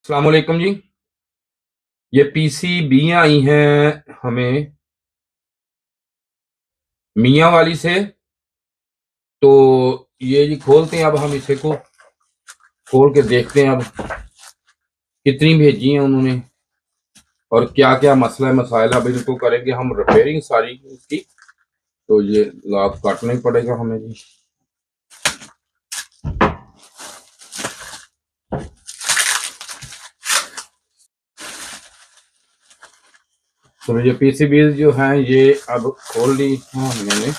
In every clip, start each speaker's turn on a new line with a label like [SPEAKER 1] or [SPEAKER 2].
[SPEAKER 1] अस्सलाम वालेकुम जी। ये पीसीबियाँ आई हैं हमें मियाँ वाली से। तो ये जी खोलते हैं, अब हम इसे को खोल के देखते हैं अब कितनी भेजी हैं उन्होंने और क्या क्या मसला है मसाइल। अब इनको करेंगे हम रिपेयरिंग सारी इसकी। तो ये लॉक काटना ही पड़ेगा हमें जी। तो ये पीसीबी जो हैं ये अब खोल ली हैं मैंने,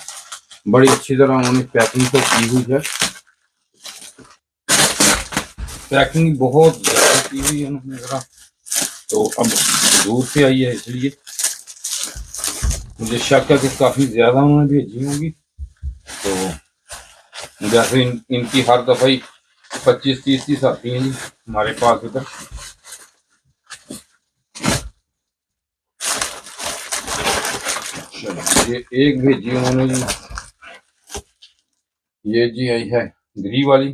[SPEAKER 1] बड़ी अच्छी तरह उन्होंने पैकिंग तो की हुई है। पैकिंग बहुत ज़्यादा की हुई है उन्होंने ज़रा, तो अब दूर से आई है इसलिए मुझे शक है कि काफ़ी ज़्यादा उन्होंने भेजी होंगी। तो जैसे इनकी हर दफ़ा ही 25-30 आती हैं जी हमारे पास इधर। ये एक भेजी उन्होंने जी, ये जी आई है ग्री वाली।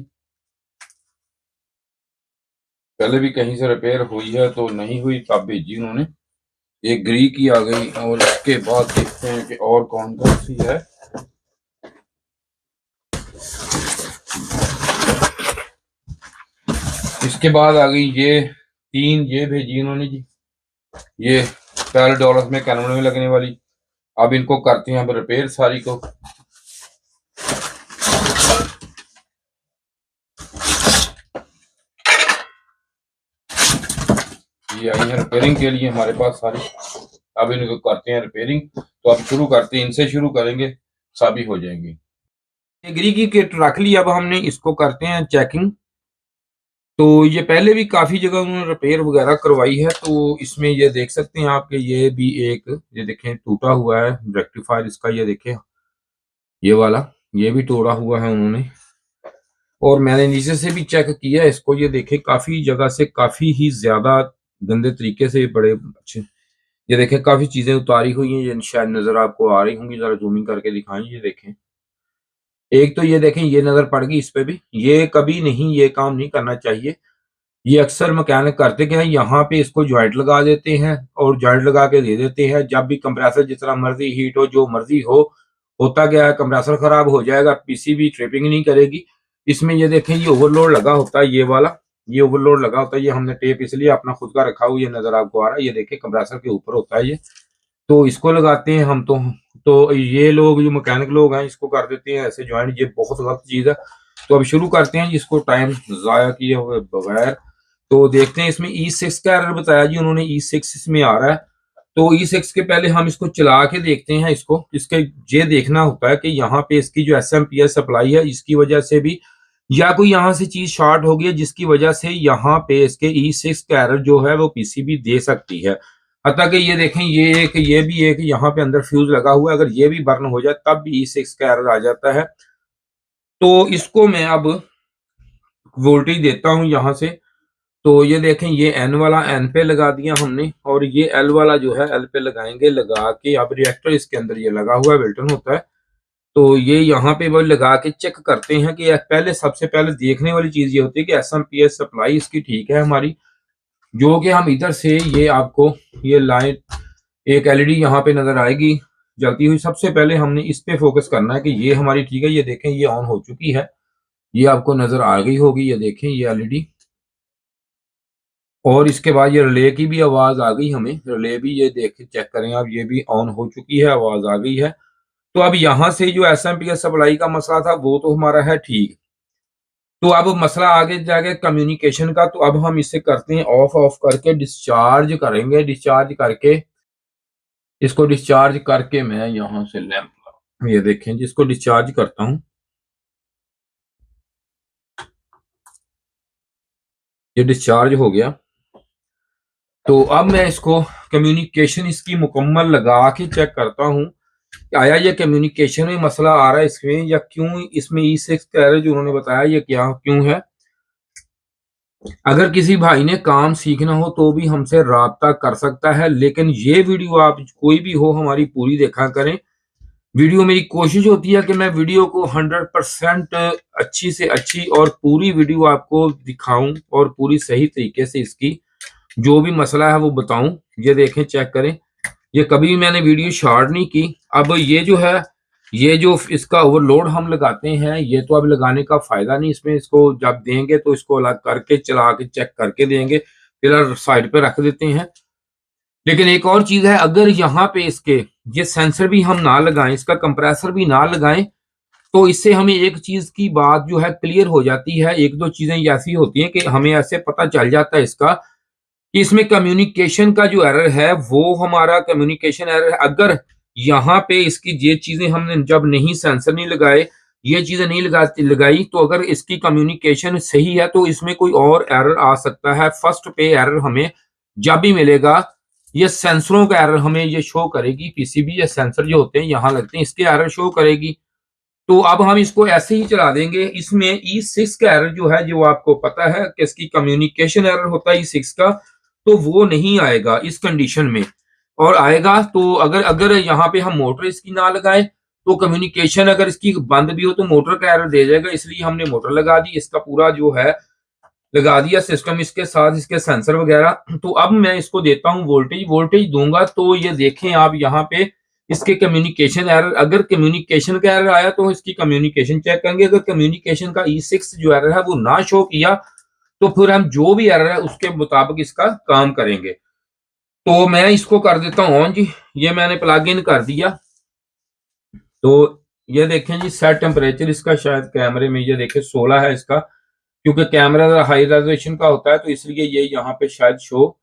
[SPEAKER 1] पहले भी कहीं से रिपेयर हुई है तो नहीं हुई, तब भेजी उन्होंने। एक ग्री की आ गई और इसके बाद देखते हैं कि और कौन कौन सी है। इसके बाद आ गई ये तीन, ये भेजी उन्होंने जी, ये $12 में कैनन में लगने वाली। अब इनको करते हैं अब रिपेयर सारी को। ये आई है रिपेयरिंग के लिए हमारे पास सारी। अब इनको करते हैं रिपेयरिंग। तो अब शुरू करते हैं, इनसे शुरू करेंगे, सभी हो जाएंगी। एग्री की किट रख ली, अब हमने इसको करते हैं चेकिंग। तो ये पहले भी काफ़ी जगह उन्होंने रिपेयर वगैरह करवाई है। तो इसमें ये देख सकते हैं आप कि ये भी एक, ये देखें टूटा हुआ है रेक्टिफायर इसका, ये देखें ये वाला, ये भी तोड़ा हुआ है उन्होंने। और मैंने नीचे से भी चेक किया इसको, ये देखें काफ़ी जगह से काफ़ी ही ज़्यादा गंदे तरीके से, बड़े अच्छे, ये देखें काफ़ी चीज़ें उतारी हुई हैं। ये शायद नज़र आपको आ रही होंगी, ज़रा जूमिंग करके दिखाएं। ये देखें, एक तो ये देखें ये नज़र पड़ गई इस पे भी। ये कभी नहीं, ये काम नहीं करना चाहिए। ये अक्सर मैकेनिक करते क्या है, यहाँ पे इसको जॉइंट लगा देते हैं और जॉइंट लगा के दे देते हैं। जब भी कंप्रेसर जितना मर्जी हीट हो, जो मर्जी हो, होता क्या है कंप्रेसर खराब हो जाएगा, पीसीबी ट्रिपिंग नहीं करेगी। इसमें ये देखें ये ओवरलोड लगा होता है, ये वाला, ये ओवरलोड लगा होता है। ये हमने टेप इसलिए अपना खुद का रखा हुआ, ये नजर आपको आ रहा है, ये देखें कंप्रेसर के ऊपर होता है ये। तो इसको लगाते हैं हम। तो ये लोग जो मैकेनिक लोग हैं इसको कर देते हैं ऐसे ज्वाइंट, ये बहुत गलत चीज़ है। तो अब शुरू करते हैं जिसको टाइम ज़ाया किए हुए बगैर। तो देखते हैं, इसमें E6 का एरर बताया जी उन्होंने, E6 इसमें आ रहा है। तो E6 के पहले हम इसको चला के देखते हैं इसको। इसके ये देखना होता है कि यहाँ पे इसकी जो SMP सप्लाई है इसकी वजह से भी, या कोई यहाँ से चीज शॉर्ट हो गई है जिसकी वजह से यहाँ पे इसके E6 का एरर जो है वो पीसीबी दे सकती है। हत्ता कि ये देखें ये भी एक यहाँ पे अंदर फ्यूज लगा हुआ है, अगर ये भी बर्न हो जाए तब भी E6 का एरर आ जाता है। तो इसको मैं अब वोल्टेज देता हूँ यहाँ से। तो ये देखें ये N वाला N पे लगा दिया हमने, और ये L वाला जो है L पे लगाएंगे। लगा के अब रिएक्टर इसके अंदर ये लगा हुआ है, वेल्टन होता है। तो ये यहाँ पे वो लगा के चेक करते हैं कि पहले, सबसे पहले देखने वाली चीज ये होती है कि SMP सप्लाई इसकी ठीक है हमारी। जो कि हम इधर से, ये आपको ये लाइट एक LED यहाँ पे नजर आएगी जलती हुई। सबसे पहले हमने इस पे फोकस करना है कि ये हमारी ठीक है। ये देखें ये ऑन हो चुकी है, ये आपको नजर आ गई होगी। ये देखें ये LED, और इसके बाद ये रिले की भी आवाज आ गई हमें। रिले भी ये देख चेक करें आप, ये भी ऑन हो चुकी है, आवाज आ गई है। तो अब यहाँ से जो SMP सप्लाई का मसला था वो तो हमारा है ठीक। तो अब मसला आगे जाके कम्युनिकेशन का। तो अब हम इसे करते हैं ऑफ ऑफ करके डिस्चार्ज करेंगे। डिस्चार्ज करके, इसको डिस्चार्ज करके मैं यहाँ से लैंप, ये देखें जिसको डिस्चार्ज करता हूँ, ये डिस्चार्ज हो गया। तो अब मैं इसको कम्युनिकेशन इसकी मुकम्मल लगा के चेक करता हूँ आया ये कम्युनिकेशन में मसला आ रहा है इसमें, या क्यों इसमें E6 का एरर जो उन्होंने बताया ये क्या क्यों है। अगर किसी भाई ने काम सीखना हो तो भी हमसे राब्ता कर सकता है, लेकिन ये वीडियो आप कोई भी हो हमारी पूरी देखा करें। वीडियो मेरी कोशिश होती है कि मैं वीडियो को 100% अच्छी से अच्छी और पूरी वीडियो आपको दिखाऊं और पूरी सही तरीके से इसकी जो भी मसला है वो बताऊं। ये देखें, चेक करें, ये कभी भी मैंने वीडियो शॉर्ट नहीं की। अब ये जो है, ये जो इसका ओवरलोड हम लगाते हैं, ये तो अब लगाने का फायदा नहीं इसमें। इसको जब देंगे तो इसको अलग करके चला के चेक करके देंगे, फिर साइड पे रख देते हैं। लेकिन एक और चीज है, अगर यहाँ पे इसके ये सेंसर भी हम ना लगाएं, इसका कंप्रेसर भी ना लगाएं, तो इससे हमें एक चीज की बात जो है क्लियर हो जाती है। एक दो चीजें ऐसी होती हैं कि हमें ऐसे पता चल जाता है इसका कि इसमें कम्युनिकेशन का जो एरर है वो हमारा कम्युनिकेशन एरर है। अगर यहाँ पे इसकी ये चीजें हमने जब नहीं सेंसर नहीं लगाए, ये चीजें नहीं लगाई, तो अगर इसकी कम्युनिकेशन सही है तो इसमें कोई और एरर आ सकता है। फर्स्ट पे एरर हमें जब भी मिलेगा, ये सेंसरों का एरर हमें ये शो करेगी। पीसीबी या सेंसर जो होते हैं यहाँ लगते हैं, इसके एरर शो करेगी। तो अब हम इसको ऐसे ही चला देंगे। इसमें E6 का एरर जो है, जो आपको पता है कि इसकी कम्युनिकेशन एरर होता है E6 का, तो वो नहीं आएगा इस कंडीशन में। और आएगा तो अगर अगर यहाँ पे हम मोटर इसकी ना लगाए तो कम्युनिकेशन अगर इसकी बंद भी हो तो मोटर का एरर दे जाएगा। इसलिए हमने मोटर लगा दी, इसका पूरा जो है लगा दिया सिस्टम इसके साथ, इसके सेंसर वगैरह। तो अब मैं इसको देता हूँ वोल्टेज। वोल्टेज दूंगा तो ये देखें आप यहाँ पे इसके कम्युनिकेशन एरर, अगर कम्युनिकेशन का एरर आया तो इसकी कम्युनिकेशन चेक करेंगे। अगर कम्युनिकेशन का E6 जो एरर है वो ना शो किया तो फिर हम जो भी एरर है उसके मुताबिक इसका काम करेंगे। तो मैं इसको कर देता हूँ ऑन जी। ये मैंने प्लग इन कर दिया। तो ये देखें जी, सेट टेम्परेचर इसका शायद कैमरे में ये देखें 16 है इसका, क्योंकि कैमरा हाई रेजोल्यूशन का होता है तो इसलिए ये यहाँ पे शायद शो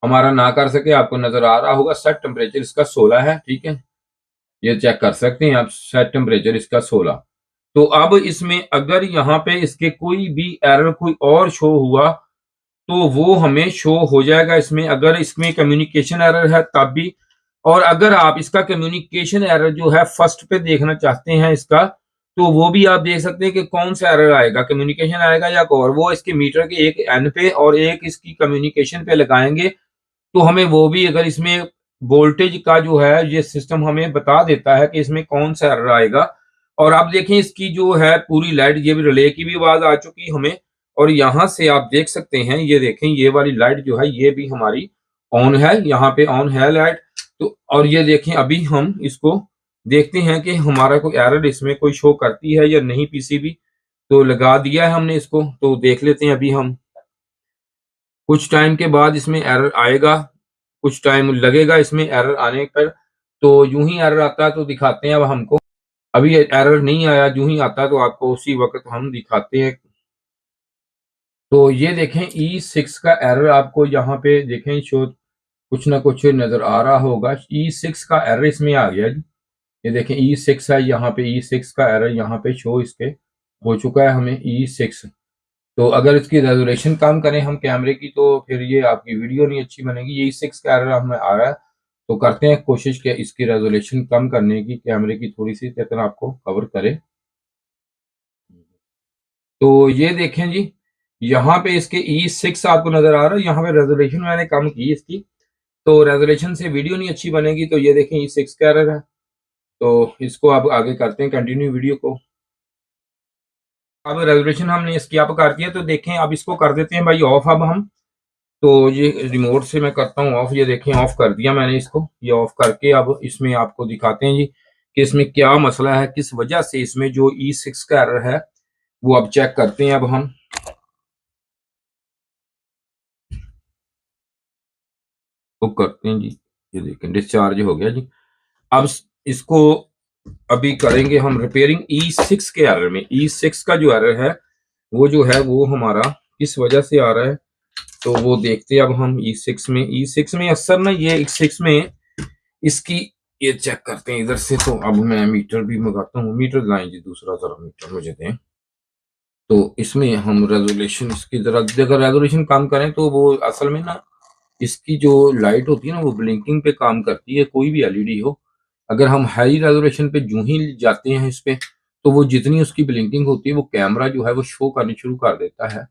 [SPEAKER 1] हमारा ना कर सके। आपको नजर आ रहा होगा सेट टेम्परेचर इसका 16 है, ठीक है, ये चेक कर सकते हैं आप, सेट टेम्परेचर इसका 16। तो अब इसमें अगर यहाँ पे इसके कोई भी एरर कोई और शो हुआ तो वो हमें शो हो जाएगा इसमें। अगर इसमें कम्युनिकेशन एरर है तब भी, और अगर आप इसका कम्युनिकेशन एरर जो है फर्स्ट पे देखना चाहते हैं इसका, तो वो भी आप देख सकते हैं कि कौन सा एरर आएगा, कम्युनिकेशन आएगा या और वो इसके मीटर के एक एन पे और एक इसकी कम्युनिकेशन पे लगाएंगे तो हमें वो भी, अगर इसमें वोल्टेज का जो है ये सिस्टम हमें बता देता है कि इसमें कौन सा एरर आएगा। और आप देखें इसकी जो है पूरी लाइट, ये भी रिले की भी आवाज आ चुकी हमें, और यहाँ से आप देख सकते हैं, ये देखें ये वाली लाइट जो है ये भी हमारी ऑन है, यहाँ पे ऑन है लाइट। तो और ये देखें अभी हम इसको देखते हैं कि हमारा कोई एरर इसमें कोई शो करती है या नहीं पीसीबी। तो लगा दिया है हमने इसको, तो देख लेते हैं अभी हम। कुछ टाइम के बाद इसमें एरर आएगा, कुछ टाइम लगेगा इसमें एरर आने पर। तो यूं ही एरर आता है तो दिखाते हैं अब हमको। अभी एरर नहीं आया, यूं ही आता है तो आपको उसी वक्त हम दिखाते हैं। तो ये देखें E6 का एरर आपको यहाँ पे देखें शो कुछ ना कुछ नजर आ रहा होगा। E6 का एरर इसमें आ गया जी, ये देखें E6 है, यहाँ पे E6 का एरर यहाँ पे शो इसके हो चुका है हमें E6। तो अगर इसकी रेजोल्यूशन कम करें हम कैमरे की तो फिर ये आपकी वीडियो नहीं अच्छी बनेगी। ये E6 का एरर हमें आ रहा है, तो करते हैं कोशिश कि इसकी रेजोल्यूशन कम करने की, कैमरे की थोड़ी सी ताकि आपको कवर करे। तो ये देखें जी, यहाँ पे इसके E6 आपको नजर आ रहा है, यहाँ पे रेजोल्यूशन मैंने कम की इसकी, तो रेजोल्यूशन से वीडियो नहीं अच्छी बनेगी। तो ये देखें E6 का एरर है। तो इसको अब आगे करते हैं कंटिन्यू वीडियो को। अब रेजोल्यूशन हमने इसकी आप कर दिया, तो देखें अब इसको कर देते हैं भाई ऑफ अब हम। तो ये रिमोट से मैं करता हूँ ऑफ, ये देखें ऑफ कर दिया मैंने इसको। ये ऑफ करके अब इसमें आपको दिखाते हैं जी कि इसमें क्या मसला है, किस वजह से इसमें जो E6 का एरर है वो अब चेक करते हैं अब हम। तो करते हैं जी, ये देखें डिस्चार्ज हो गया जी। अब इसको अभी करेंगे हम रिपेयरिंग E6 के एरर में। E6 का जो एरर है वो हमारा किस वजह से आ रहा है, तो वो देखते हैं अब हम। E6 में अक्सर ना ये E6 में इसकी ये चेक करते हैं इधर से। तो अब मैं मीटर भी मंगाता हूँ, मीटर लाएं जी, दूसरा जरा मीटर मुझे दें। तो इसमें हम रेजोल्यूशन इसकी जरा, अगर रेजोल्यूशन कम करें तो वो असल में ना इसकी जो लाइट होती है ना वो ब्लिंकिंग पे काम करती है, कोई भी एलईडी हो। अगर हम हाई रेजोल्यूशन पे जूं ही जाते हैं इस पे, तो वो जितनी उसकी ब्लिंकिंग होती है वो कैमरा जो है वो शो करनी शुरू कर देता है।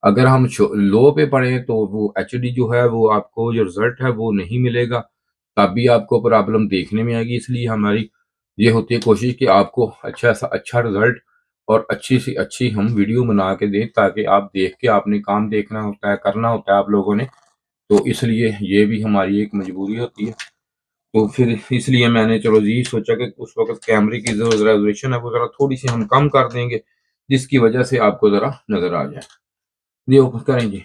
[SPEAKER 1] अगर हम लो पे पड़े तो वो एचडी जो है वो आपको जो रिजल्ट है वो नहीं मिलेगा, तब भी आपको प्रॉब्लम देखने में आएगी। इसलिए हमारी ये होती है कोशिश कि आपको अच्छा सा अच्छा रिजल्ट और अच्छी सी अच्छी हम वीडियो बना के दें, ताकि आप देख के आपने काम देखना होता है, करना होता है आप लोगों ने। तो इसलिए ये भी हमारी एक मजबूरी होती है। तो फिर इसलिए मैंने चलो जी सोचा कि उस वक्त कैमरे की जो रेजोल्यूशन है वो ज़रा थोड़ी सी हम कम कर देंगे, जिसकी वजह से आपको ज़रा नज़र आ जाए। ये ओपन करें जी,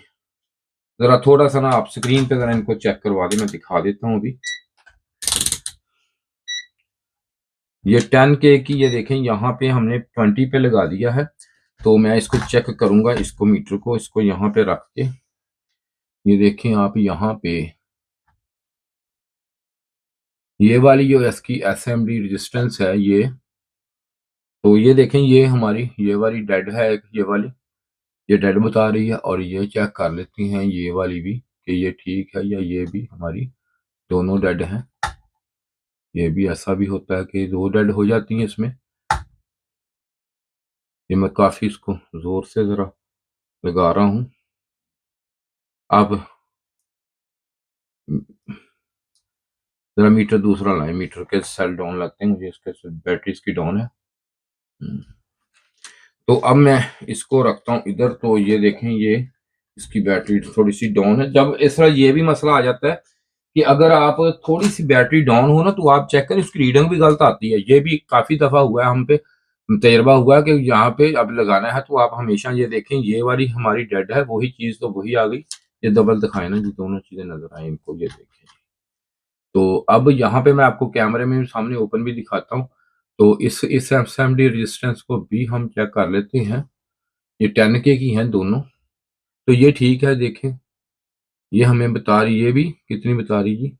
[SPEAKER 1] ज़रा थोड़ा सा ना आप स्क्रीन पे ज़रा इनको चेक करवा दें, मैं दिखा देता हूँ अभी। ये 10K की, ये देखें यहाँ पे हमने 20 पे लगा दिया है। तो मैं इसको चेक करूंगा, इसको मीटर को इसको यहाँ पे रख के, ये देखें आप यहाँ पे ये वाली जो इसकी एसएमडी रेजिस्टेंस है ये, तो ये देखें ये हमारी ये वाली डेड है, ये वाली ये डेड बता रही है। और ये चेक कर लेते हैं ये वाली भी कि ये ठीक है, या ये भी हमारी दोनों डेड हैं। ये भी ऐसा भी होता है कि दो डेड हो जाती हैं इसमें। ये मैं काफी इसको जोर से जरा लगा रहा हूं। अब जरा मीटर दूसरा लाएं, मीटर के सेल डाउन लगते हैं मुझे, इसके बैटरी इसकी डाउन है। तो अब मैं इसको रखता हूँ इधर। तो ये देखें ये इसकी बैटरी थोड़ी सी डाउन है। जब इस तरह ये भी मसला आ जाता है कि अगर आप थोड़ी सी बैटरी डाउन हो ना, तो आप चेक करें उसकी रीडिंग भी गलत आती है। ये भी काफी दफा हुआ है हम पे, तजर्बा हुआ है कि यहाँ पे अब लगाना है तो आप हमेशा ये देखें ये वाली हमारी डेड है, वही चीज तो वही आ गई। ये डबल दिखाए ना जी, दोनों चीजें नजर आए इनको, ये देखें। तो अब यहाँ पे मैं आपको कैमरे में सामने ओपन भी दिखाता हूँ। तो इस एसएमडी रेजिस्टेंस को भी हम चेक कर लेते हैं। ये 10K की हैं दोनों, तो ये ठीक है। देखें ये हमें बता रही, ये भी कितनी बता रही जी,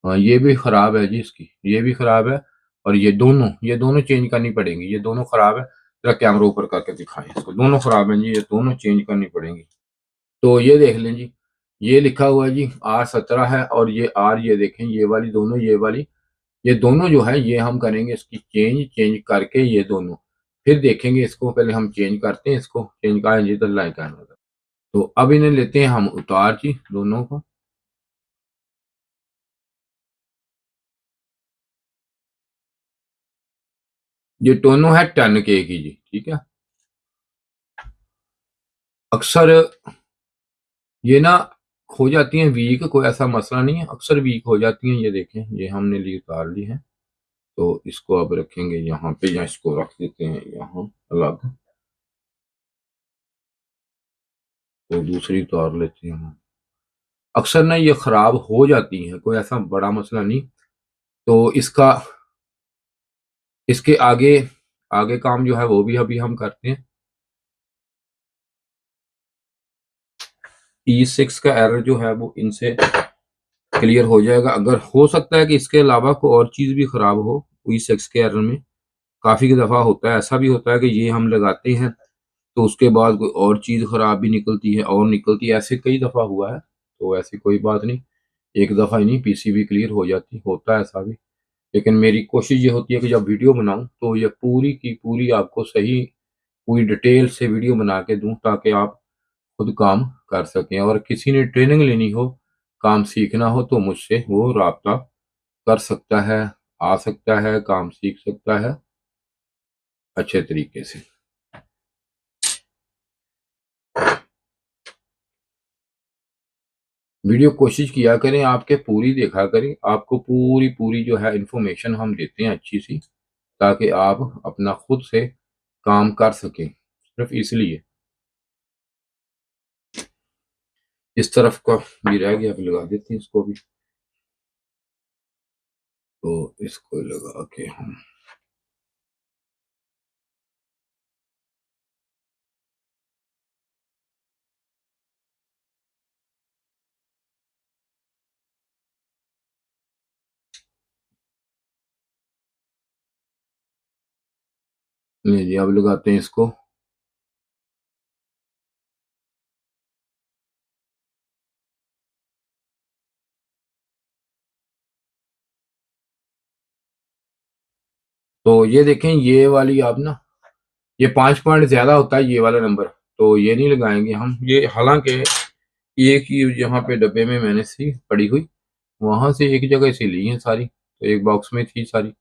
[SPEAKER 1] हाँ ये भी खराब है जी इसकी, ये भी खराब है। और ये दोनों चेंज करनी पड़ेंगी, ये दोनों खराब है। जरा कैमरा ऊपर करके दिखाएं इसको, दोनों खराब हैं जी, ये दोनों चेंज करनी पड़ेंगी। तो ये देख लें जी, ये लिखा हुआ है जी R17 है, और ये R, ये देखें ये वाली दोनों, ये दोनों जो है ये हम करेंगे इसकी चेंज करके ये दोनों, फिर देखेंगे इसको। पहले हम चेंज करते हैं इसको, चेंज करेंगे तो लाइक आएगा। तो अब इन्हें लेते हैं हम उतार जी दोनों को। ये दोनों है 10K की जी, ठीक है। अक्सर ये ना हो जाती हैं वीक, कोई ऐसा मसला नहीं है, अक्सर वीक हो जाती हैं। ये देखें ये हमने ली उतार ली है। तो इसको अब रखेंगे यहाँ पे, या इसको रख देते हैं यहाँ अलग। तो दूसरी उतार लेते हैं हम। अक्सर ना ये खराब हो जाती हैं, कोई ऐसा बड़ा मसला नहीं। तो इसका इसके आगे आगे काम जो है वो भी अभी हम करते हैं। E6 का एरर जो है वो इनसे क्लियर हो जाएगा। अगर हो सकता है कि इसके अलावा कोई और चीज भी खराब हो E6 के एरर में, काफी दफा होता है, ऐसा भी होता है कि ये हम लगाते हैं तो उसके बाद कोई और चीज खराब भी निकलती है, और निकलती है, ऐसे कई दफा हुआ है। तो ऐसी कोई बात नहीं, एक दफा ही नहीं, पीसीबी क्लियर हो जाती, होता है ऐसा भी। लेकिन मेरी कोशिश ये होती है कि जब वीडियो बनाऊं तो ये पूरी की पूरी आपको सही पूरी डिटेल से वीडियो बना के दूं, ताकि आप खुद काम कर सकें। और किसी ने ट्रेनिंग लेनी हो, काम सीखना हो, तो मुझसे वो राब्ता कर सकता है, आ सकता है, काम सीख सकता है अच्छे तरीके से। वीडियो कोशिश किया करें आपके पूरी देखा करें, आपको पूरी पूरी जो है इंफॉर्मेशन हम देते हैं अच्छी सी, ताकि आप अपना खुद से काम कर सकें। सिर्फ इसलिए इस तरफ का भी रह गया, अब लगा देते हैं इसको भी। तो इसको लगा के हम जी अब लगाते हैं इसको। तो ये देखें ये वाली आप ना, ये 5 पॉइंट ज्यादा होता है ये वाला नंबर, तो ये नहीं लगाएंगे हम ये। हालांकि एक ही यहाँ पे डब्बे में मैंने सी पड़ी हुई, वहां से एक जगह से ली है सारी, तो एक बॉक्स में थी सारी,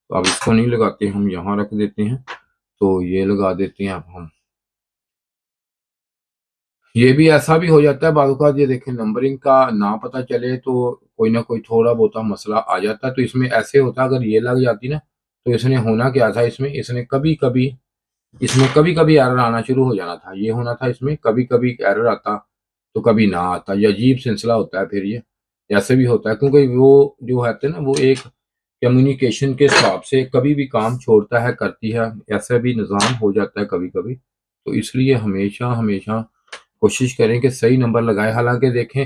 [SPEAKER 1] तो अब इसको नहीं लगाते, हम यहाँ रख देते हैं, तो ये लगा देते हैं अब हम। ये भी ऐसा भी हो जाता है बाजू का, ये देखें नंबरिंग का ना पता चले तो कोई ना कोई थोड़ा बहुत मसला आ जाता है। तो इसमें ऐसे होता, अगर ये लग जाती ना, तो इसने होना क्या था, इसमें कभी कभी एरर आना शुरू हो जाना था। ये होना था इसमें कभी कभी एरर आता, तो कभी ना आता। ये अजीब सिलसिला होता है। फिर ये ऐसे भी होता है क्योंकि वो जो है ना, वो एक कम्युनिकेशन के हिसाब से कभी भी काम छोड़ता है, करती है, ऐसा भी निज़ाम हो जाता है कभी कभी। तो इसलिए हमेशा हमेशा कोशिश करें कि सही नंबर लगाएं। हालांकि देखें,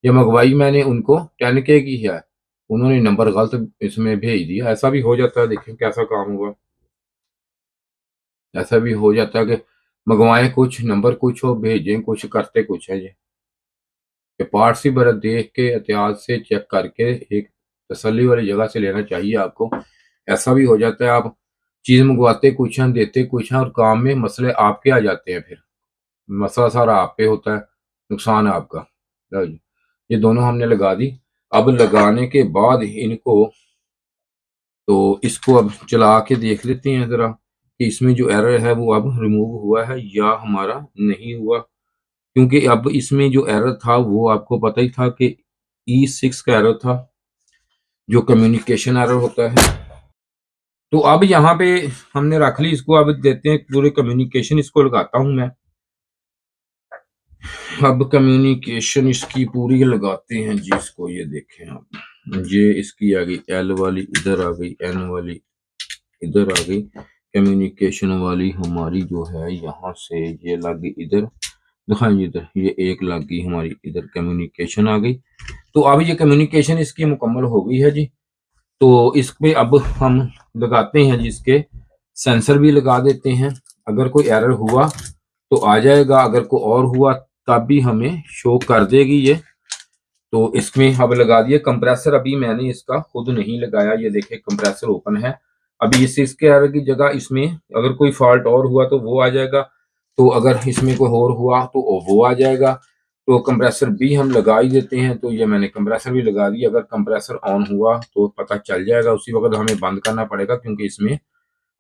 [SPEAKER 1] ये मंगवाई मैंने उनको 10K की है, उन्होंने नंबर गलत इसमें भेज दिया। ऐसा भी हो जाता है, देखें कैसा काम हुआ। ऐसा भी हो जाता है कि मंगवाएं कुछ, नंबर कुछ हो, भेजें कुछ, करते कुछ है। ये पार्ट्स ही बड़ा देख के एहतियात से चेक करके एक तसल्ली वाली जगह से लेना चाहिए आपको। ऐसा भी हो जाता है, आप चीज़ मंगवाते कुछ हैं, देते कुछ हैं, और काम में मसले आपके आ जाते हैं। फिर मसला सारा आप पे होता है, नुकसान है आपका। लो जी, ये दोनों हमने लगा दी। अब लगाने के बाद इनको, तो इसको अब चला के देख लेते हैं ज़रा कि इसमें जो एरर है वो अब रिमूव हुआ है या हमारा नहीं हुआ। क्योंकि अब इसमें जो एरर था वो आपको पता ही था कि E6 का एरर था, जो कम्युनिकेशन एरर होता है। तो अब यहाँ पे हमने रख ली इसको, अब देते हैं पूरे कम्युनिकेशन, इसको लगाता हूँ मैं। अब कम्युनिकेशन इसकी पूरी लगाते हैं जी इसको। ये देखें आप, ये इसकी आ गई L वाली, इधर आ गई N वाली, इधर आ गई कम्युनिकेशन वाली हमारी जो है, यहाँ से ये लग गई इधर, दिखाइए इधर, ये एक लग गई हमारी इधर, कम्युनिकेशन आ गई। तो अब ये कम्युनिकेशन इसकी मुकम्मल हो गई है जी। तो इसमें अब हम लगाते हैं जी, इसके सेंसर भी लगा देते हैं। अगर कोई एरर हुआ तो आ जाएगा, अगर कोई और हुआ तब भी हमें शो कर देगी ये। तो इसमें अब लगा दिया कंप्रेसर। अभी मैंने इसका खुद नहीं लगाया, ये देखे कंप्रेसर ओपन है। अभी इसके एरर की जगह इसमें अगर कोई फॉल्ट और हुआ तो वो आ जाएगा, तो अगर इसमें कोई और हुआ तो वो आ जाएगा। तो कंप्रेसर भी हम लगा ही देते हैं। तो ये मैंने कंप्रेसर भी लगा दिया। अगर कंप्रेसर ऑन हुआ तो पता चल जाएगा, उसी वक्त हमें बंद करना पड़ेगा क्योंकि इसमें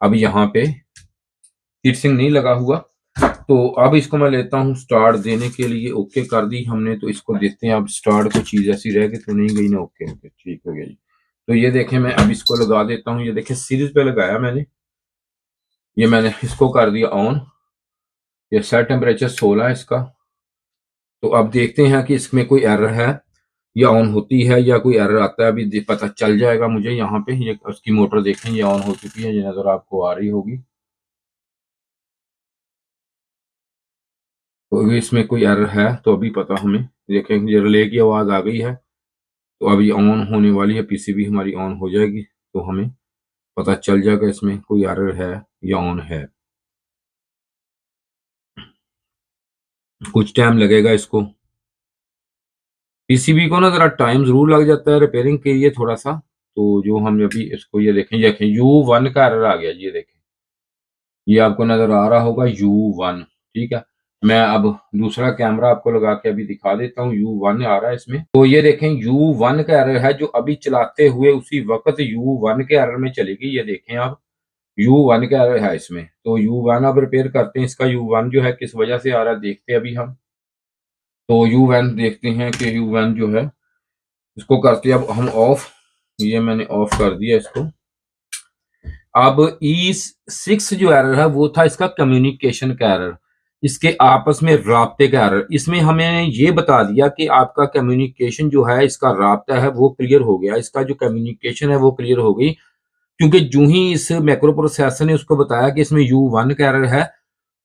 [SPEAKER 1] अब यहाँ पे हीट सिंक नहीं लगा हुआ। तो अब इसको मैं लेता हूँ स्टार्ट देने के लिए। ओके कर दी हमने, तो इसको देते हैं अब स्टार्ट। कोई चीज़ ऐसी रह गई तो नहीं गई ना? ओके ओके, ठीक हो गया जी। तो ये देखें, मैं अब इसको लगा देता हूँ। ये देखें सीरीज पे लगाया मैंने, ये मैंने इसको कर दिया ऑन। ये सेट टेम्परेचर 16 है इसका। तो अब देखते हैं कि इसमें कोई एरर है या ऑन होती है या कोई एरर आता है। अभी पता चल जाएगा मुझे। यहाँ पे ये उसकी मोटर देखें, ये ऑन हो चुकी है, ये नजर आपको आ रही होगी। तो अगर इसमें कोई एरर है तो अभी पता हमें, देखें ये रिले की आवाज़ आ गई है। तो अब ये ऑन होने वाली है, पीसीबी हमारी ऑन हो जाएगी, तो हमें पता चल जाएगा इसमें कोई एरर है या ऑन है। कुछ टाइम लगेगा इसको, पीसीबी को ना जरा टाइम जरूर लग जाता है रिपेयरिंग के लिए थोड़ा सा। तो जो हम अभी इसको, ये देखें U1 का एरर आ गया। ये देखें, ये आपको नजर आ रहा होगा U1, ठीक है। मैं अब दूसरा कैमरा आपको लगा के अभी दिखा देता हूँ। U1 आ रहा है इसमें। तो ये देखें U1 का एरर है, जो अभी चलाते हुए उसी वक्त U1 के एरर में चलेगी। ये देखें आप, U1 का एरर है इसमें। तो U1 अब रिपेयर करते हैं। इसका U1 जो है किस वजह से आ रहा है देखते हैं अभी हम। तो U1 देखते हैं कि U1 जो है, इसको करते हैं अब हम ऑफ। ये मैंने ऑफ कर दिया इसको। अब E6 जो एरर है वो था इसका कम्युनिकेशन का एरर, इसके आपस में राब्ते का एरर। इसमें हमें ये बता दिया कि आपका कम्युनिकेशन जो है, इसका राब्ता है वो क्लियर हो गया, इसका जो कम्युनिकेशन है वो क्लियर हो गई। क्योंकि जो ही इस मैक्रो प्रोसेसर ने उसको बताया कि इसमें U1 का एरर है,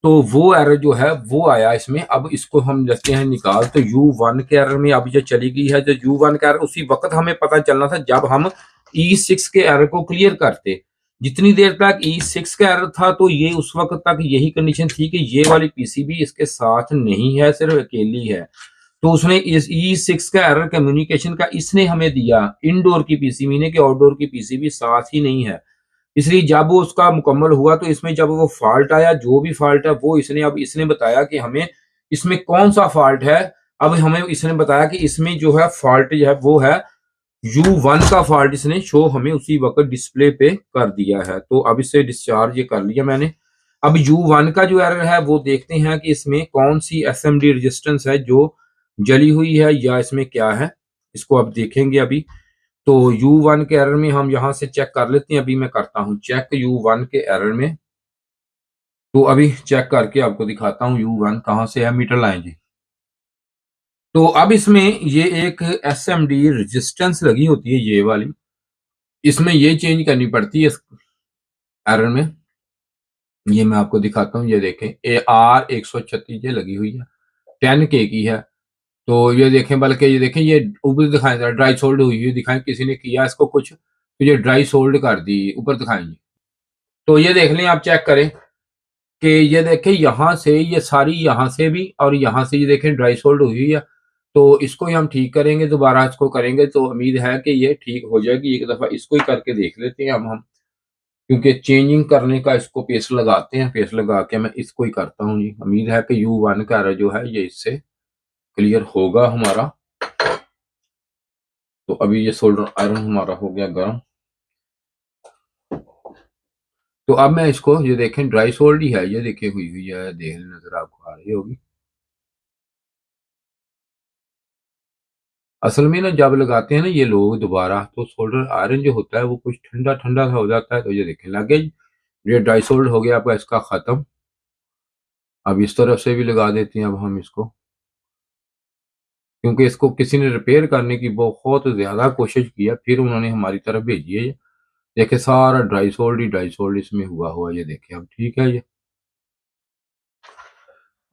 [SPEAKER 1] तो वो एरर जो है वो आया इसमें। अब इसको हम देखते हैं निकाल। तो U1 के एरर में अब ये चली गई है। जो U1 का एरर उसी वक्त हमें पता चलना था जब हम E6 के एरर को क्लियर करते। जितनी देर तक E6 का एरर था तो ये उस वक्त तक यही कंडीशन थी कि ये वाली पीसीबी इसके साथ नहीं है, सिर्फ अकेली है। तो उसने इस E6 का एरर कम्युनिकेशन का इसने हमें दिया इनडोर की पीसीबी ने, कि आउटडोर की पीसीबी साथ ही नहीं है। इसलिए जब वो उसका मुकम्मल हुआ तो इसमें जब वो फॉल्ट आया, जो भी फॉल्ट है वो इसने बताया कि हमें इसमें कौन सा फॉल्ट है। अब हमें इसने बताया कि इसमें जो है फॉल्ट जो है वो है U1 का फॉल्ट इसने शो हमें उसी वक्त डिस्प्ले पे कर दिया है। तो अब इसे डिस्चार्ज ये कर लिया मैंने। अब U1 का जो एरर है वो देखते हैं कि इसमें कौन सी SMD रेजिस्टेंस है जो जली हुई है या इसमें क्या है, इसको अब देखेंगे अभी। तो U1 के एरर में हम यहां से चेक कर लेते हैं। अभी मैं करता हूं चेक U1 के एरर में। तो अभी चेक करके आपको दिखाता हूं U1 कहां से है। मीटर लाइन जी। तो अब इसमें ये एक SMD रेजिस्टेंस लगी होती है ये वाली, इसमें ये चेंज करनी पड़ती है एरर में। ये मैं आपको दिखाता हूँ। ये देखें AR136 ये लगी हुई है, 10K की है। तो ये देखें, बल्कि ये देखें, ये ऊपर दिखाएं जरा, ड्राई सोल्ड हुई हुई दिखाएं, किसी ने किया इसको कुछ तो ये ड्राई सोल्ड कर दी, ऊपर दिखाएंगे। तो ये देख लें, आप चेक करें कि ये देखें यहाँ से ये सारी, यहाँ से भी और यहाँ से ये देखें ड्राई सोल्ड हुई हुई है। तो इसको ही हम ठीक करेंगे, दोबारा इसको करेंगे तो उम्मीद है कि ये ठीक हो जाएगी। एक दफा इसको ही करके देख लेते हैं अब हम, क्योंकि चेंजिंग करने का इसको पेस्ट लगाते हैं। पेस्ट लगा के मैं इसको ही करता हूँ जी। उम्मीद है कि U1 का एरर जो है ये इससे क्लियर होगा हमारा। तो अभी ये सोल्डर आयरन हमारा हो गया गर्म। तो अब मैं इसको, ये देखें ड्राई सोल्ड ही है, ये देखे हुई हुई है, देख नजर आपको आ रही होगी। असल में ना जब लगाते हैं ना ये लोग दोबारा, तो सोल्डर आयरन जो होता है वो कुछ ठंडा ठंडा सा हो जाता है। तो ये देखें लग गया, ये ड्राई सोल्ड हो गया आपका इसका खत्म। अब इस तरफ से भी लगा देते हैं अब हम इसको, क्योंकि इसको किसी ने रिपेयर करने की बहुत ज्यादा कोशिश किया, फिर उन्होंने हमारी तरफ भेजी है। ये देखे सारा ड्राई सोल्ड इसमें हुआ हुआ, ये देखे अब ठीक है ये।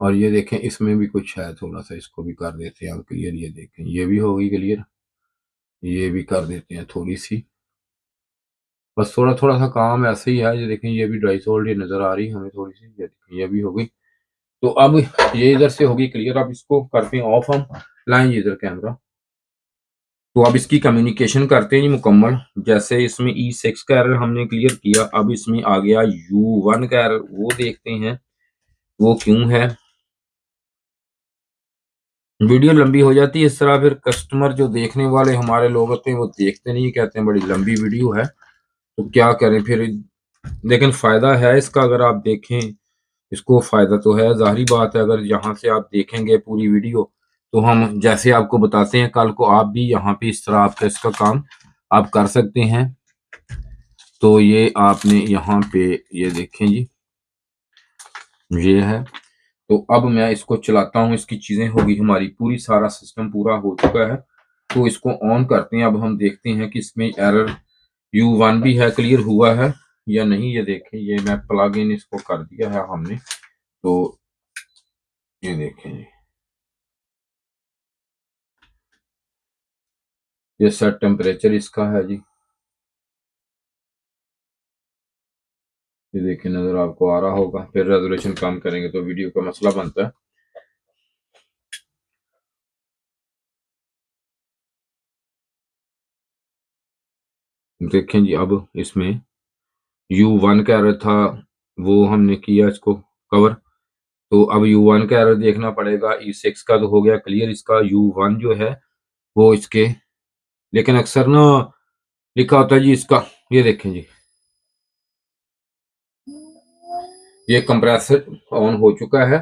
[SPEAKER 1] और ये देखें इसमें भी कुछ है थोड़ा सा, इसको भी कर देते हैं अब क्लियर। ये देखें ये भी हो गई क्लियर, ये भी कर देते हैं थोड़ी सी। बस थोड़ा थोड़ा सा काम ऐसे ही है। ये देखें ये भी ड्राई सोल्ड ये नजर आ रही है हमें थोड़ी सी। ये देखें ये भी हो गई। तो अब ये इधर से होगी क्लियर। अब इसको करते हैं ऑफ हम, लाएंगे इधर कैमरा। तो अब इसकी कम्युनिकेशन करते हैं जी मुकम्मल। जैसे इसमें E6 का एरर हमने क्लियर किया, अब इसमें आ गया U1 का एरर, वो देखते हैं वो क्यों है। वीडियो लंबी हो जाती है इस तरह, फिर कस्टमर जो देखने वाले हमारे लोग होते हैं वो देखते नहीं, कहते हैं बड़ी लंबी वीडियो है। तो क्या करें फिर, लेकिन फायदा है इसका अगर आप देखें, इसको फायदा तो है, जाहिर बात है। अगर यहाँ से आप देखेंगे पूरी वीडियो तो हम जैसे आपको बताते हैं, कल को आप भी यहाँ पे इस तरह आपका इसका काम आप कर सकते हैं। तो ये आपने यहाँ पे ये देखें जी, ये है। तो अब मैं इसको चलाता हूँ, इसकी चीजें होगी हमारी पूरी, सारा सिस्टम पूरा हो चुका है। तो इसको ऑन करते हैं। अब हम देखते हैं कि इसमें एरर U1 भी है, क्लियर हुआ है या नहीं। ये देखें, ये मैं प्लग इन इसको कर दिया है हमने। तो ये देखें जी, ये सेट टेम्परेचर इसका है जी। ये देखें नजर आपको आ रहा होगा। फिर रेजोल्यूशन कम करेंगे तो वीडियो का मसला बनता है। देखें जी, अब इसमें U1 का एरर था, वो हमने किया इसको कवर। तो अब U1 का एरर देखना पड़ेगा। E6 का तो हो गया क्लियर, इसका U1 जो है वो इसके, लेकिन अक्सर ना लिखा होता है जी इसका। ये देखें जी, ये कंप्रेसर ऑन हो चुका है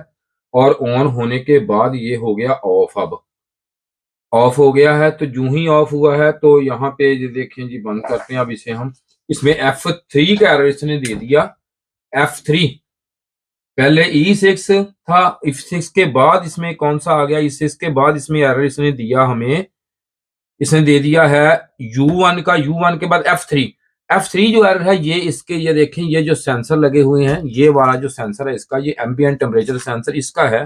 [SPEAKER 1] और ऑन होने के बाद ये हो गया ऑफ। अब ऑफ हो गया है, तो जूं ही ऑफ हुआ है तो यहाँ पे ये देखें जी, बंद करते हैं अब इसे हम। इसमें F3 का एरर इसने दे दिया। F3 पहले E6 था, E6 के बाद इसमें कौन सा आ गया, E6 के बाद इसमें एरर इसने दिया हमें, इसने दे दिया है U1 का। U1 के बाद F3 जो एरर है ये इसके, ये देखें ये जो सेंसर लगे हुए हैं, ये वाला जो सेंसर है इसका, ये एम्बिएंट टेम्परेचर सेंसर इसका है।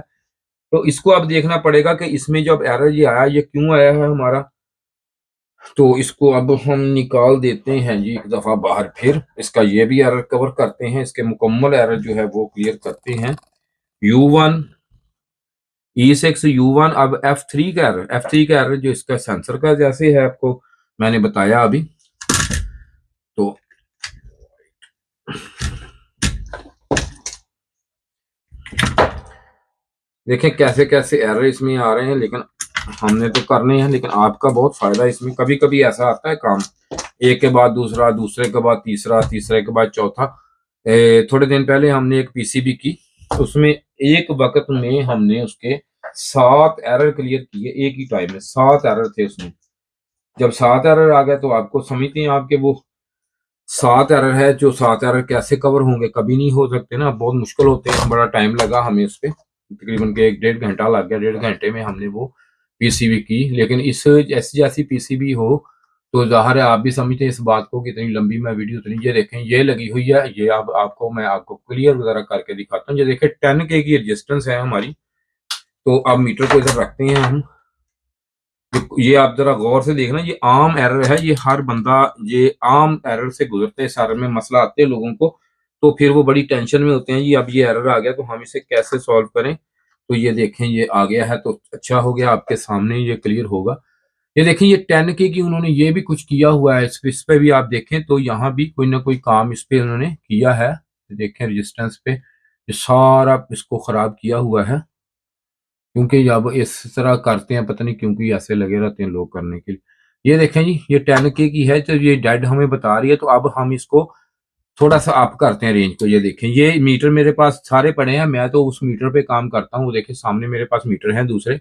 [SPEAKER 1] तो इसको अब देखना पड़ेगा कि इसमें जब एरर ये आया ये क्यों आया है हमारा। तो इसको अब हम निकाल देते हैं जी एक दफा बाहर, फिर इसका ये भी एरर कवर करते हैं, इसके मुकम्मल एरर जो है वो क्लियर करते हैं। U1 E6 U1, अब F3 का एरर जो इसका सेंसर का जैसे है आपको मैंने बताया अभी। तो देखें कैसे कैसे एरर इसमें आ रहे हैं, लेकिन हमने तो करने हैं, लेकिन आपका बहुत फायदा इसमें। कभी कभी ऐसा आता है काम, एक के बाद दूसरा, दूसरे के बाद तीसरा, तीसरे के बाद चौथा। थोड़े दिन पहले हमने एक पीसीबी की, उसमें एक वक्त में हमने उसके 7 एरर क्लियर किए, एक ही टाइम में 7 एरर थे उसमें। जब 7 एरर आ गए तो आपको समझते हैं आपके वो 7 एरर है, जो 7 एरर कैसे कवर होंगे, कभी नहीं हो सकते ना, बहुत मुश्किल होते हैं। बड़ा टाइम लगा हमें उस पर, तकरीबन के 1-1.5 घंटा लग गया। 1.5 घंटे में हमने वो पीसीबी की। लेकिन इस ऐसी जैसी पीसीबी हो तो जाहिर है आप भी समझते हैं इस बात को, कितनी लंबी मैं वीडियो तो नहीं। ये देखें, ये लगी हुई है, ये अब आपको मैं आपको क्लियर वगैरह करके दिखाता हूँ। ये देखें 10K की रेजिस्टेंस है हमारी। तो अब मीटर को इधर रखते हैं हम। ये आप जरा गौर से देखना, ये आम एरर है, ये हर बंदा ये आम एरर से गुजरते हैं। सारे में मसला आते हैं लोगों को, तो फिर वो बड़ी टेंशन में होते हैं जी अब ये एरर आ गया तो हम इसे कैसे सॉल्व करें। तो ये देखें, ये आ गया है तो अच्छा हो गया, आपके सामने ये क्लियर होगा। ये देखें, ये 10K की उन्होंने ये भी कुछ किया हुआ है। इस पे भी आप देखें तो यहाँ भी कोई ना कोई काम इस पे उन्होंने किया है। देखें रेजिस्टेंस पे ये सारा इसको खराब किया हुआ है, क्योंकि जब इस तरह करते हैं पता नहीं क्योंकि ऐसे लगे रहते हैं लोग करने के लिए। ये देखें जी, ये 10K की है, तो ये डेड हमें बता रही है। तो अब हम इसको थोड़ा सा अप करते हैं रेंज को। ये देखें, ये मीटर मेरे पास सारे पड़े हैं, मैं तो उस मीटर पे काम करता हूँ। वो देखें सामने मेरे पास मीटर हैं दूसरे।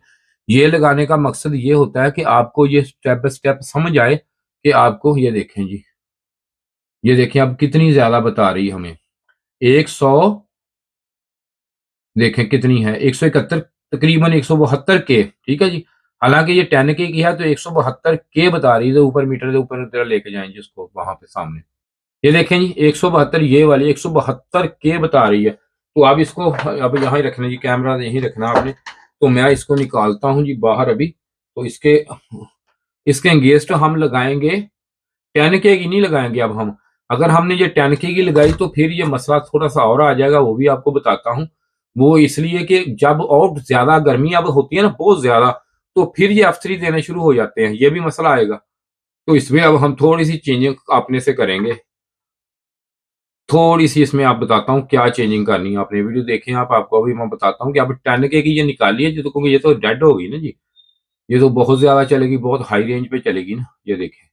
[SPEAKER 1] ये लगाने का मकसद ये होता है कि आपको ये स्टेप बाय स्टेप समझ आए कि आपको, ये देखें जी, ये देखें अब कितनी ज्यादा बता रही है हमें। 100, देखें कितनी है, 171, तकरीबन 172K। ठीक है जी। हालांकि ये 10K की है तो 172K बता रही है। तो ऊपर मीटर के ऊपर तरह लेके जाएं जिसको वहां पे सामने, ये देखें जी 172, ये वाली 172K बता रही है। तो आप इसको अब यहाँ ही रखना जी, कैमरा यहीं रखना आपने। तो मैं इसको निकालता हूँ जी बाहर अभी। तो इसके इसके अगेंस्ट हम लगाएंगे 10K की नहीं लगाएंगे अब हम। अगर हमने ये 10K की लगाई तो फिर ये मसला थोड़ा सा और आ जाएगा, वो भी आपको बताता हूँ। वो इसलिए कि जब और ज्यादा गर्मी अब होती है ना, बहुत ज्यादा, तो फिर ये F3 देने शुरू हो जाते हैं, ये भी मसला आएगा। तो इसमें अब हम थोड़ी सी चेंजिंग अपने से करेंगे। थोड़ी सी इसमें आप बताता हूँ क्या चेंजिंग करनी है। आपने वीडियो देखें आप, आपको अभी मैं बताता हूँ कि अब 10K की ये निकाली है जो, तो क्योंकि ये तो डेड होगी ना जी, ये तो बहुत ज्यादा चलेगी, बहुत हाई रेंज पे चलेगी ना। ये देखें,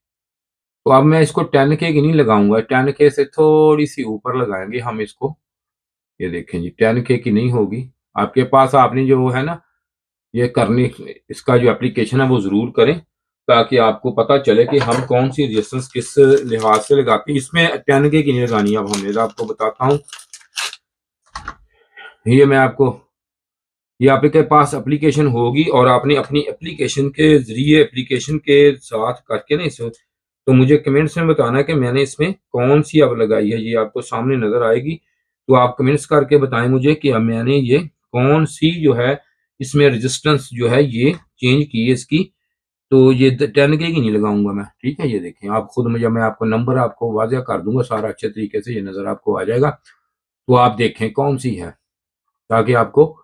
[SPEAKER 1] तो अब मैं इसको 10K की नहीं लगाऊंगा, 10K से थोड़ी सी ऊपर लगाएंगे हम इसको। ये देखें जी 10K की नहीं होगी आपके पास। आपने जो है ना ये करनी, इसका जो एप्लीकेशन है वो जरूर करें, ताकि आपको पता चले कि हम कौन सी रेजिस्टेंस किस लिहाज से लगाते हैं। इसमें 10K की नहीं लगानी। अब हमने आपको बताता हूँ, ये मैं आपको, ये आपके पास एप्लीकेशन होगी और आपने अपनी एप्लीकेशन के जरिए, एप्लीकेशन के साथ करके ना इसे, तो मुझे कमेंट्स में बताना है कि मैंने इसमें कौन सी अब लगाई है। ये आपको सामने नजर आएगी, तो आप कमेंट्स करके बताएं मुझे कि अब मैंने ये कौन सी जो है इसमें रेजिस्टेंस जो है ये चेंज की है इसकी। तो ये 10K की नहीं लगाऊंगा मैं। ठीक है, ये देखें आप खुद, मुझे मैं आपको नंबर आपको वाजिया कर दूंगा सारा अच्छे तरीके से, ये नजर आपको आ जाएगा। तो आप देखें कौन सी है, ताकि आपको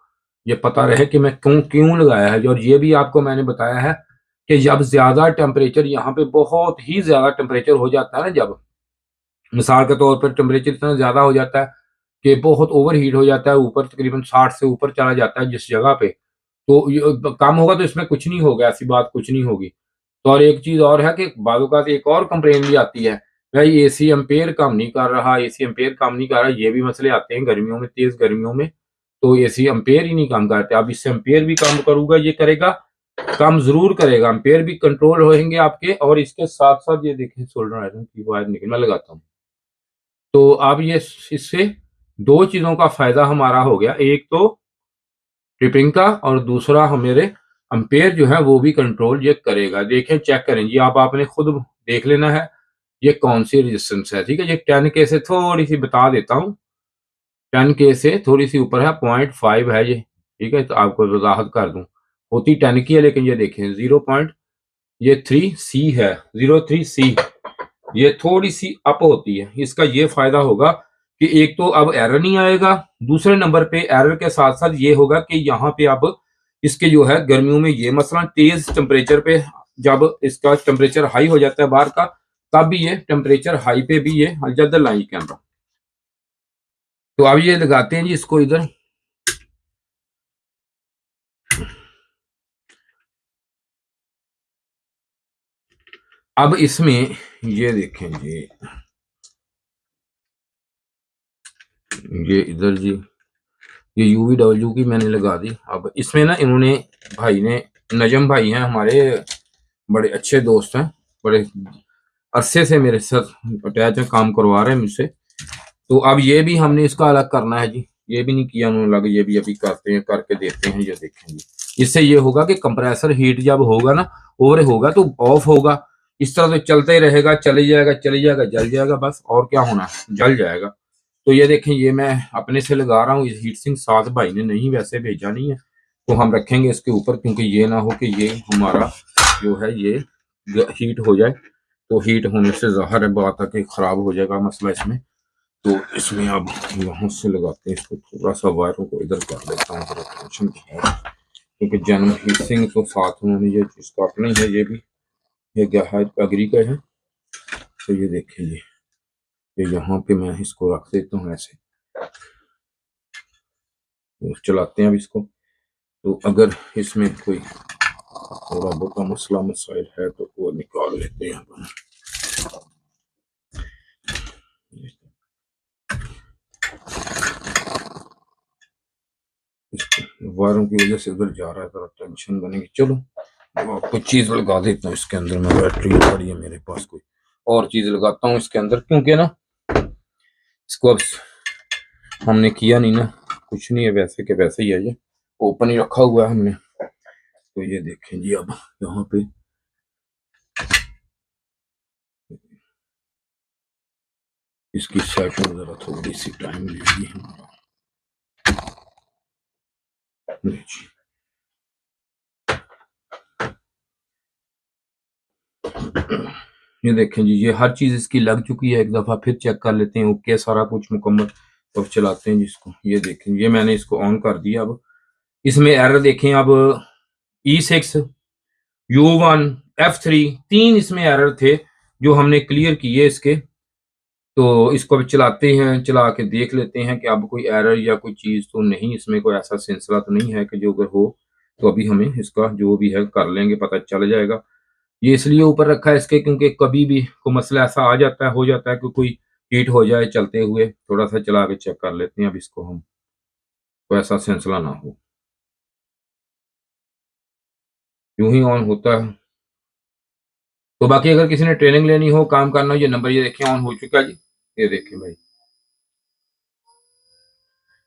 [SPEAKER 1] ये पता रहे कि मैं क्यों क्यों लगाया है। और ये भी आपको मैंने बताया है कि जब ज्यादा टेम्परेचर, यहाँ पे बहुत ही ज्यादा टेम्परेचर हो जाता है ना, जब मिसाल के तौर पर टेम्परेचर इतना ज्यादा हो जाता है कि बहुत ओवर हीट हो जाता है, ऊपर तकरीबन 60 से ऊपर चला जाता है जिस जगह पे, तो कम होगा तो इसमें कुछ नहीं होगा, ऐसी बात कुछ नहीं होगी। तो और एक चीज और है कि बाजू का एक और कंप्लेन भी आती है, भाई एसी एम्पेयर कम नहीं कर रहा, एसी एम्पेयर कम नहीं कर रहा। ये भी मसले आते हैं गर्मियों में, तेज गर्मियों में, तो एसी एम्पेयर ही नहीं काम करते। अब इससे एम्पेयर भी कम करूंगा, ये करेगा, काम जरूर करेगा, एम्पेयर भी कंट्रोल होंगे आपके। और इसके साथ साथ ये देखें सोल्डर आयरन की वायर निकल, मैं लगाता हूँ। तो अब ये इससे दो चीजों का फायदा हमारा हो गया, एक तो ट्रिपिंग का, और दूसरा हमारे एम्पेयर जो है वो भी कंट्रोल ये करेगा। देखें, चेक करें जी, आप आपने खुद देख लेना है ये कौन सी रेजिस्टेंस है। ठीक है, ये 10K से थोड़ी सी बता देता हूँ, 10K से थोड़ी सी ऊपर है, 0.5 है ये। ठीक है, तो आपको वजाहत कर दूं, होती 10 की है, लेकिन ये देखें 0.3C है, 0.3C, ये थोड़ी सी अप होती है। इसका ये फायदा होगा कि एक तो अब एरर नहीं आएगा, दूसरे नंबर पे एरर के साथ साथ ये होगा कि यहाँ पे अब इसके जो है गर्मियों में ये मसला तेज टेम्परेचर पे, जब इसका टेम्परेचर हाई हो जाता है बाहर का, तब भी ये टेम्परेचर हाई पे भी ये जल्द लाइन कैमरा। तो अब ये लगाते हैं जी इसको इधर। अब इसमें ये देखें जी, ये इधर जी ये UVW की मैंने लगा दी। अब इसमें ना इन्होंने भाई ने, नजम भाई हैं हमारे, बड़े अच्छे दोस्त हैं, बड़े अरसे से मेरे साथ अटैच है, काम करवा रहे हैं मुझसे। तो अब ये भी हमने इसका अलग करना है जी, ये भी नहीं किया उन्होंने अलग, ये भी अभी करते हैं, करके देते हैं। ये देखेंगे, इससे ये होगा कि कंप्रेसर हीट जब होगा ना, ओवर होगा तो ऑफ होगा, इस तरह तो चलता ही रहेगा, चली जाएगा चली जाएगा, जल जाएगा, बस और क्या होना है, जल जाएगा। तो ये देखें, ये मैं अपने से लगा रहा हूँ, हीट सिंक साथ भाई ने नहीं वैसे भेजा नहीं है, तो हम रखेंगे इसके ऊपर, क्योंकि ये ना हो कि ये हमारा जो है ये हीट हो जाए, तो हीट होने से ज़ाहिर है बात है कि खराब हो जाएगा मसला इसमें। तो इसमें अब यहाँ से लगाते हैं इसको, थोड़ा सा वायरों को इधर कर लेता हूँ टेंशन, क्योंकि जन्म हीट सिंह तो साथ उन्होंने ये चीज़ काटनी है, ये भी ये गहायत अग्री का है। तो ये देखिए, ये यहाँ पे मैं इसको रख देता हूँ ऐसे, तो चलाते हैं अब इसको। तो अगर इसमें कोई थोड़ा बहुत मसला मसाइल है तो वो निकाल लेते हैं अपन। वायरों की वजह से उधर जा रहा है, जरा टेंशन बनेगी। चलो कोई चीज लगा देता हूँ इसके अंदर, मैं बैटरी पड़ी है मेरे पास, कोई और चीज लगाता हूँ इसके अंदर, क्योंकि ना इसको अब हमने किया नहीं ना, कुछ नहीं है, वैसे के वैसे ही है, ये ओपन ही रखा हुआ है हमने। तो ये देखें जी, अब यहाँ पे इसकी सेटिंग जरा थोड़ी सी टाइम लेगी हमारा। ये देखें जी, ये हर चीज इसकी लग चुकी है, एक दफा फिर चेक कर लेते हैं, ओके सारा कुछ मुकम्मल, तो चलाते हैं जिसको। ये देखें, ये मैंने इसको ऑन कर दिया। अब इसमें एरर देखें, अब E6 U1 F3 तीन इसमें एरर थे जो हमने क्लियर किए इसके। तो इसको अब चलाते हैं, चला के देख लेते हैं कि अब कोई एरर या कोई चीज़ तो नहीं, इसमें कोई ऐसा सिलसिला तो नहीं है कि जो अगर हो तो अभी हमें इसका जो भी है कर लेंगे, पता चल जाएगा। ये इसलिए ऊपर रखा है इसके, क्योंकि कभी भी कोई मसला ऐसा आ जाता है, हो जाता है कि कोई हीट हो जाए चलते हुए, थोड़ा सा चला के चेक कर लेते हैं अब इसको हम, तो ऐसा सिलसिला ना हो। यूं ही ऑन होता है। तो बाकी अगर किसी ने ट्रेनिंग लेनी हो, काम करना हो, ये नंबर ये देखिए ऑन हो चुका है जी, ये देखिए भाई,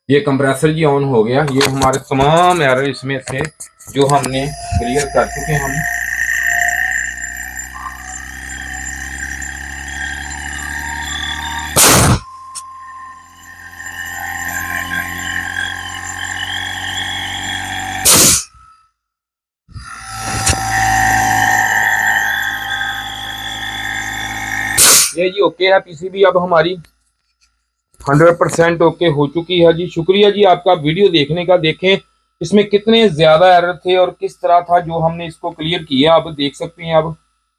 [SPEAKER 1] ये कंप्रेसर जी ऑन हो गया। ये हमारे तमाम एरर इसमें से जो हमने क्लियर कर चुके हैं हम। ये जी ओके है, पीसीबी अब हमारी 100% ओके हो चुकी है जी। शुक्रिया जी आपका वीडियो देखने का। देखें इसमें कितने ज्यादा एरर थे और किस तरह था जो हमने इसको क्लियर किया, आप देख सकते हैं। अब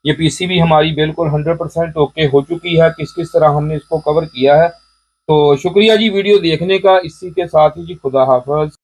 [SPEAKER 1] ये पीसीबी हमारी बिल्कुल 100% ओके हो चुकी है, किस किस तरह हमने इसको कवर किया है। तो शुक्रिया जी वीडियो देखने का। इसी के साथ ही जी खुदा हाफिज।